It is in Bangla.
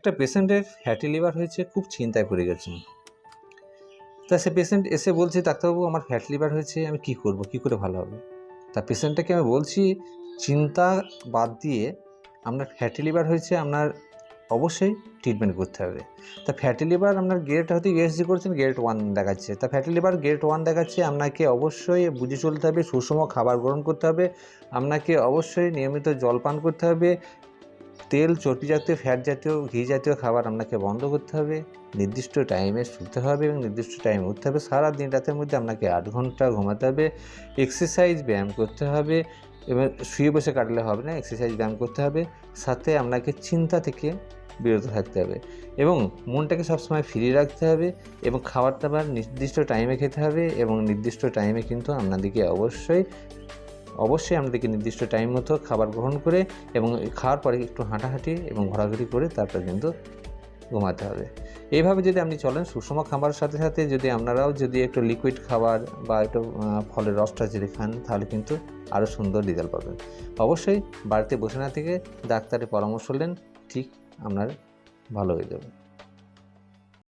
একটা পেশেন্টের ফ্যাটি লিভার হয়েছে, খুব চিন্তায় পড়ে গেছেন। তা সে পেশেন্ট এসে বলছে, ডাক্তারবাবু আমার ফ্যাট লিভার হয়েছে, আমি কি করব, কি করে ভালো হবে? তা পেশেন্টটাকে আমি বলছি, চিন্তা বাদ দিয়ে আপনার ফ্যাটি লিভার হয়েছে, আপনার অবশ্যই ট্রিটমেন্ট করতে হবে। তা ফ্যাটি লিভার আপনার গ্রেড হয়তো ইউএসজি করছেন, গ্রেড 1 দেখাচ্ছে। তা ফ্যাটি লিভার গ্রেড 1 দেখাচ্ছে, আপনাকে অবশ্যই বুঝে চলতে হবে, সুষম খাবার গ্রহণ করতে হবে, আপনাকে অবশ্যই নিয়মিত জল পান করতে হবে, তেল, চর্বি জাতীয়, ফ্যাট জাতীয়, ঘি জাতীয় খাবার আপনাকে বন্ধ করতে হবে, নির্দিষ্ট টাইমে শুতে হবে এবং নির্দিষ্ট টাইমে উঠতে হবে। সারা দিন রাতের মধ্যে আপনাকে 8 ঘন্টা ঘুমাতে হবে, এক্সারসাইজ ব্যায়াম করতে হবে, এবং শুয়ে বসে কাটলে হবে না, এক্সারসাইজ ব্যায়াম করতে হবে। সাথে আপনাকে চিন্তা থেকে বিরত থাকতে হবে এবং মনটাকে সবসময় ফ্রি রাখতে হবে, এবং খাবার দাবার নির্দিষ্ট টাইমে খেতে হবে, এবং নির্দিষ্ট টাইমে কিন্তু আপনাদেরকে অবশ্যই আপনাদেরকে নির্দিষ্ট টাইম মতো খাবার গ্রহণ করে এবং খাওয়ার পরে একটু হাঁটাহাঁটি এবং ঘোরাঘুরি করে তারপর কিন্তু ঘুমাতে হবে। এইভাবে যদি আপনি চলেন, সুষম খাবারের সাথে সাথে যদি আপনারাও যদি একটু লিকুইড খাবার বা একটু ফলের রসটা যদি খান, তাহলে কিন্তু আরও সুন্দর রেজাল্ট পাবেন। অবশ্যই বাড়িতে বসে না থেকে ডাক্তারের পরামর্শ নেন, ঠিক আপনার ভালো হয়ে যাবে।